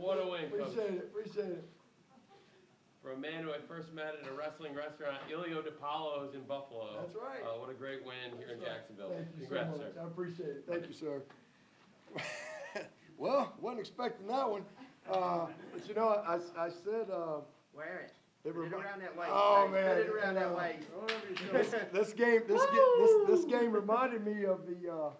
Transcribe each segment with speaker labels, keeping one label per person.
Speaker 1: What a win, Coach.
Speaker 2: Appreciate it.
Speaker 1: For a man who I first met at a wrestling restaurant, Ilio DiPaolo's in Buffalo.
Speaker 2: That's right.
Speaker 1: What a great win here in Jacksonville.
Speaker 2: Thank you
Speaker 1: Congrats,
Speaker 2: so much.
Speaker 1: sir.
Speaker 2: I appreciate it. Thank you, sir. Well, wasn't expecting that one. But you know, I said.
Speaker 3: Wear it.
Speaker 2: Put
Speaker 3: it around that waist.
Speaker 2: Oh man!
Speaker 3: Put it around that waist.
Speaker 2: This game reminded me of the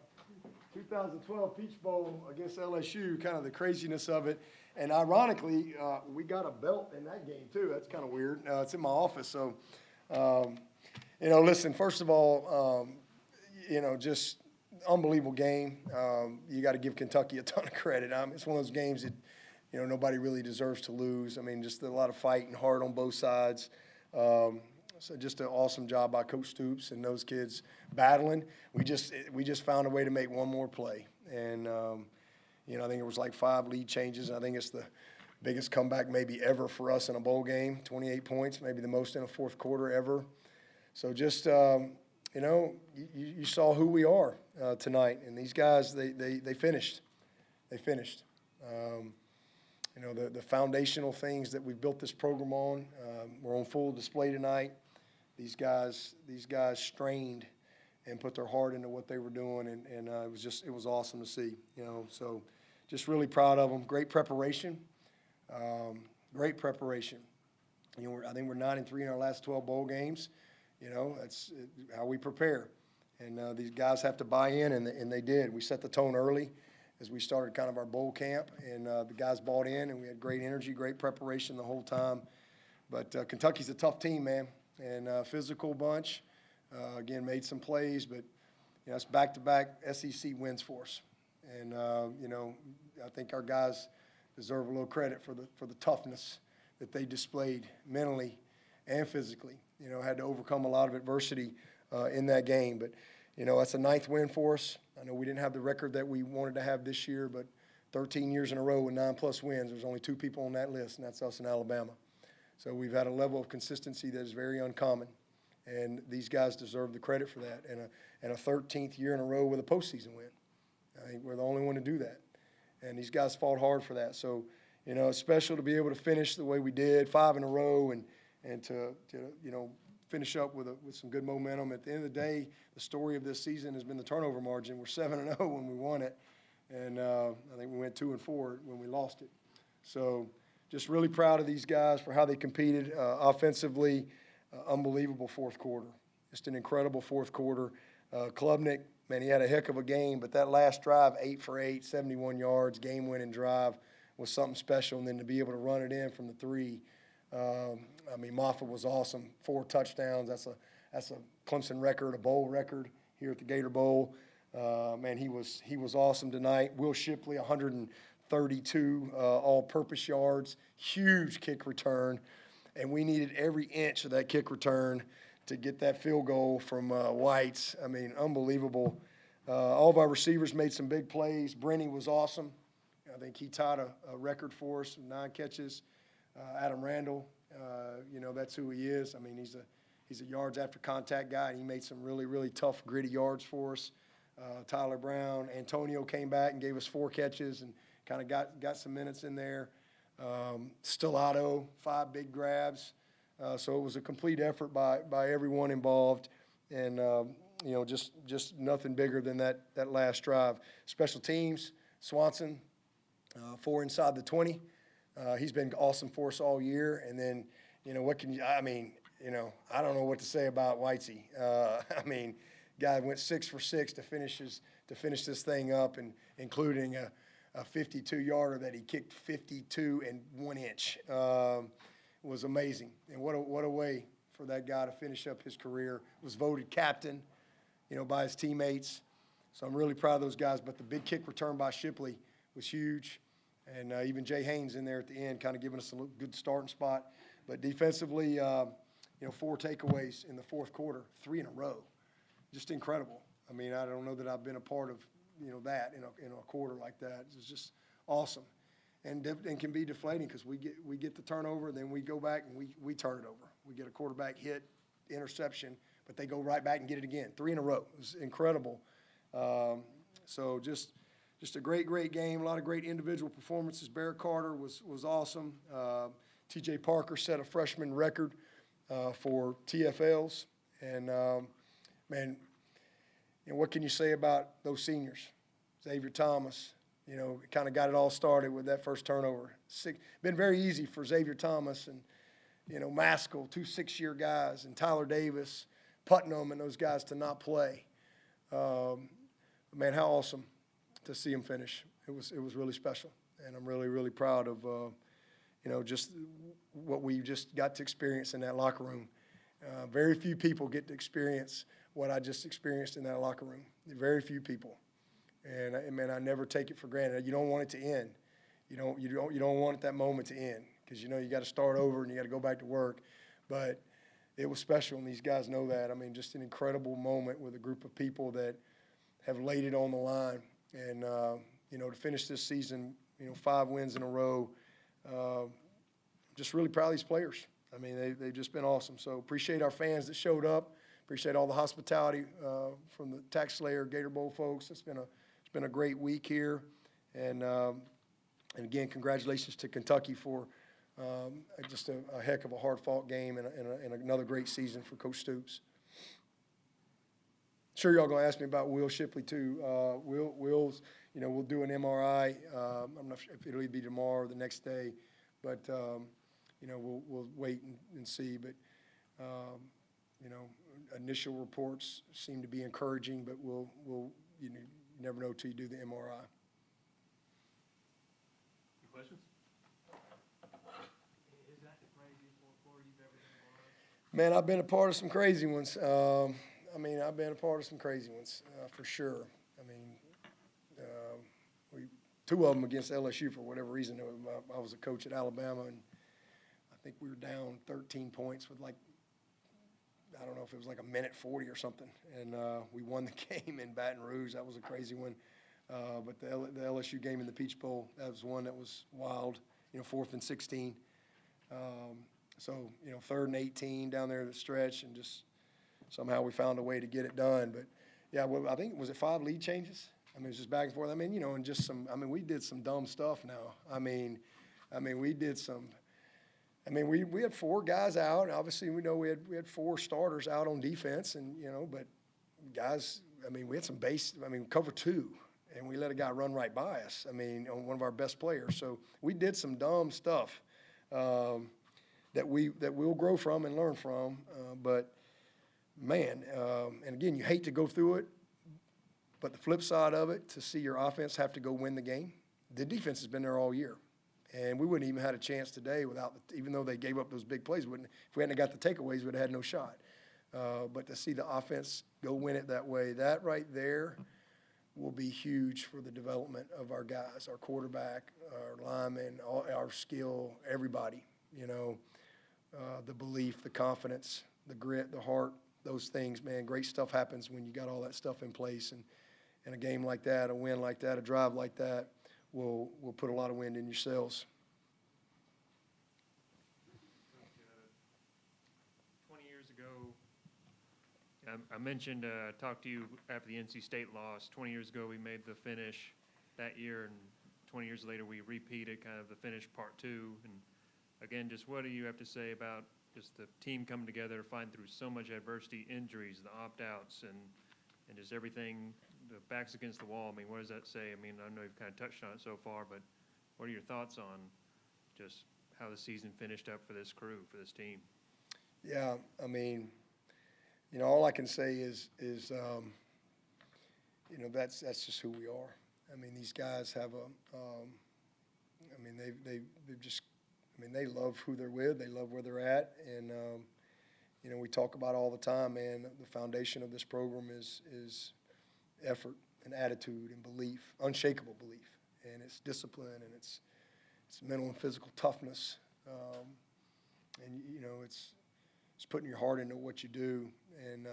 Speaker 2: 2012 Peach Bowl against LSU. Kind of the craziness of it, and ironically, we got a belt in that game too. That's kind of weird. It's in my office, so you know. Listen, first of all, you know, just unbelievable game. You got to give Kentucky a ton of credit. It's one of those games that, you know, nobody really deserves to lose. I mean, just a lot of fight and heart on both sides. So just an awesome job by Coach Stoops and those kids battling. We just found a way to make one more play. And, you know, I think it was like 5 lead changes. I think it's the biggest comeback maybe ever for us in a bowl game, 28 points, maybe the most in a fourth quarter ever. So just, you know, you saw who we are tonight. And these guys, they finished. They finished. You know, the foundational things that we've built this program on were on full display tonight. These guys strained and put their heart into what they were doing, and it was awesome to see. You know, so just really proud of them. Great preparation, great preparation. You know, I think we're 9-3 in our last 12 bowl games. You know, that's how we prepare, and these guys have to buy in, and they did. We set the tone early as we started kind of our bowl camp, and the guys bought in, and we had great energy, great preparation the whole time. But Kentucky's a tough team, man, and physical bunch. Again, made some plays, but you know, it's back-to-back SEC wins for us. And you know, I think our guys deserve a little credit for the toughness that they displayed mentally and physically. You know, had to overcome a lot of adversity in that game, but you know, that's a 9th win for us. I know we didn't have the record that we wanted to have this year, but 13 years in a row with 9+ wins, there's only 2 people on that list, and that's us in Alabama. So we've had a level of consistency that is very uncommon, and these guys deserve the credit for that. And a 13th year in a row with a postseason win. I think we're the only one to do that, and these guys fought hard for that. So, you know, it's special to be able to finish the way we did, 5 in a row, and to you know, finish up with some good momentum. At the end of the day, the story of this season has been the turnover margin. We're 7-0 when we won it, and I think we went 2-4 when we lost it. So just really proud of these guys for how they competed offensively. Unbelievable fourth quarter. Just an incredible fourth quarter. Klubnik, man, he had a heck of a game, but that last drive, 8 for 8, 71 yards, game-winning drive was something special. And then to be able to run it in from the 3, I mean, Moffitt was awesome. 4 touchdowns. That's a Clemson record, a bowl record here at the Gator Bowl. Man, he was awesome tonight. Will Shipley, 132 all-purpose yards, huge kick return, and we needed every inch of that kick return to get that field goal from Whites. I mean, unbelievable. All of our receivers made some big plays. Brenny was awesome. I think he tied a record for us, 9 catches. Adam Randall, you know, that's who he is. I mean, he's a yards after contact guy, and he made some really, really tough, gritty yards for us. Tyler Brown, Antonio came back and gave us 4 catches and kind of got some minutes in there. Stellato, 5 big grabs. So it was a complete effort by everyone involved, and you know, just nothing bigger than that last drive. Special teams, Swanson, 4 inside the 20. He's been awesome for us all year. And then, you know, I mean, you know, I don't know what to say about Whitesy. I mean, guy went 6 for 6 to finish this thing up, and including a 52-yarder that he kicked 52 and 1 inch. Was amazing. And what a way for that guy to finish up his career. Was voted captain, you know, by his teammates. So I'm really proud of those guys. But the big kick return by Shipley was huge. And even Jay Haynes in there at the end kind of giving us a good starting spot. But defensively, you know, 4 takeaways in the fourth quarter, 3 in a row. Just incredible. I mean, I don't know that I've been a part of, you know, that in a quarter like that. It's just awesome. And can be deflating because we get the turnover, then we go back and we turn it over. We get a quarterback hit, interception, but they go right back and get it again. 3 in a row. It was incredible. So just just a great game. A lot of great individual performances. Barrett Carter was awesome. T.J. Parker set a freshman record for TFLs. And, man, what can you say about those seniors? Xavier Thomas, kind of got it all started with that first turnover. Been very easy for Xavier Thomas and, Maskell, 2 6-year guys, and Tyler Davis, Putnam, and those guys to not play. Man, how awesome to see them finish. It was really special, and I'm really proud of, just what we just got to experience in that locker room. Very few people get to experience what I just experienced in that locker room. Very few people. And man, I never take it for granted. You don't want it to end. You don't want that moment to end because you got to start over and you got to go back to work. But it was special, and these guys know that. I mean, just an incredible moment with a group of people that have laid it on the line. And to finish this season, 5 wins in a row. Just really proud of these players. I mean, they've just been awesome. So appreciate our fans that showed up. Appreciate all the hospitality from the Tax Slayer Gator Bowl folks. It's been a great week here, and again, congratulations to Kentucky for just a heck of a hard-fought game and another great season for Coach Stoops. Sure, y'all gonna ask me about Will Shipley too. Will's, we'll do an MRI. I'm not sure if it'll be tomorrow or the next day, but we'll wait and see. But initial reports seem to be encouraging, but we'll you never know till you do the MRI.
Speaker 4: Any questions? Is that the craziest fourth you've ever been
Speaker 2: Man, I've been a part of some crazy ones. I've been a part of some crazy ones for sure. I mean, 2 of them against LSU for whatever reason. I was a coach at Alabama, and I think we were down 13 points with I don't know if it was like 1:40 or something, and we won the game in Baton Rouge. That was a crazy one. But the LSU game in the Peach Bowl, that was one that was wild. 4th and 16. So 3rd and 18 down there at the stretch, and just somehow we found a way to get it done. But yeah, I think was it 5 lead changes? I mean, it was just back and forth. I mean, and just some. I mean, we did some dumb stuff now. I mean, we did some. I mean, we had 4 guys out, and obviously we know we had 4 starters out on defense, and but guys, I mean, we had some cover 2, and we let a guy run right by us. I mean, on one of our best players. So we did some dumb stuff that we'll grow from and learn from. But man, and again, you hate to go through it, but the flip side of it, to see your offense have to go win the game, the defense has been there all year. And we wouldn't even had a chance today even though they gave up those big plays. If we hadn't got the takeaways, we'd have had no shot. But to see the offense go win it that way, that right there will be huge for the development of our guys, our quarterback, our linemen, our skill, everybody. The belief, the confidence, the grit, the heart, those things, man, great stuff happens when you got all that stuff in place. And a game like that, a win like that, a drive like that, will put a lot of wind in your sails.
Speaker 4: 20 years ago, I mentioned, talked to you after the NC State loss. 20 years ago, we made the finish that year, and 20 years later, we repeated kind of the finish part 2. And again, just what do you have to say about just the team coming together to find through so much adversity, injuries, the opt-outs, and just everything, the backs against the wall? I mean, what does that say? I mean, I know you've kind of touched on it so far, but what are your thoughts on just how the season finished up for this crew, for this team?
Speaker 2: Yeah, I mean, all I can say is that's just who we are. I mean, these guys have they love who they're with. They love where they're at. And, we talk about all the time, man, the foundation of this program is effort and attitude and belief, unshakable belief. And it's discipline, and it's mental and physical toughness. And, it's putting your heart into what you do. And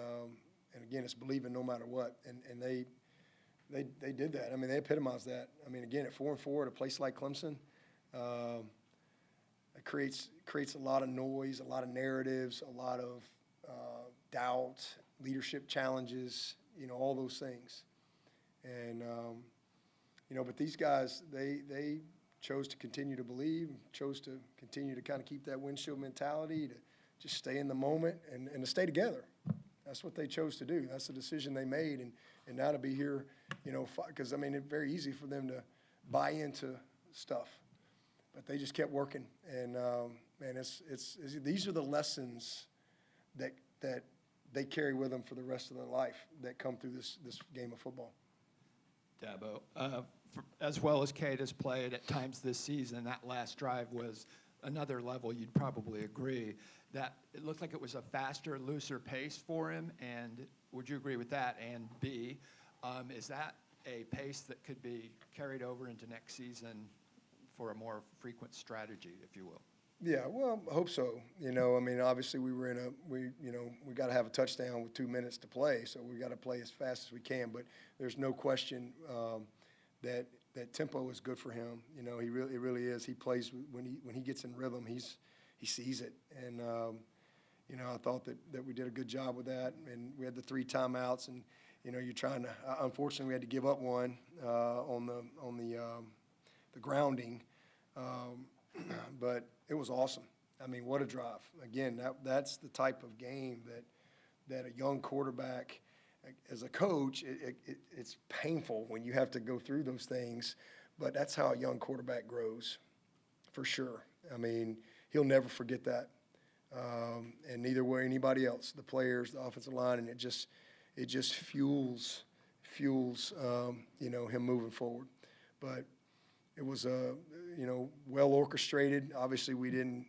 Speaker 2: again, it's believing no matter what. And they did that. I mean, they epitomized that. I mean, again, at 4-4 at a place like Clemson, it creates a lot of noise, a lot of narratives, a lot of doubt, leadership challenges, all those things. And, but these guys, they chose to continue to believe, chose to continue to kind of keep that windshield mentality, to just stay in the moment and to stay together. That's what they chose to do. That's the decision they made, and now to be here, because, I mean, it's very easy for them to buy into stuff, but they just kept working, and, man, these are the lessons that they carry with them for the rest of their life that come through this game of football.
Speaker 5: Dabo, as well as Cade has played at times this season, that last drive was another level. You'd probably agree that it looked like it was a faster, looser pace for him. And would you agree with that? And B, is that a pace that could be carried over into next season for a more frequent strategy, if you will?
Speaker 2: Yeah, well, I hope so. I mean, obviously we got to have a touchdown with 2 minutes to play, so we got to play as fast as we can. But there's no question that tempo is good for him. It really is. He plays when he gets in rhythm. He sees it, and I thought that we did a good job with that. And we had the 3 timeouts, and you're trying to. Unfortunately, we had to give up one on the grounding. But it was awesome. I mean, what a drive. Again, that's the type of game that a young quarterback, as a coach, it's painful when you have to go through those things, but that's how a young quarterback grows, for sure. I mean, he'll never forget that, and neither will anybody else, the players, the offensive line, and it just fuels him moving forward. But it was well orchestrated. Obviously, we didn't,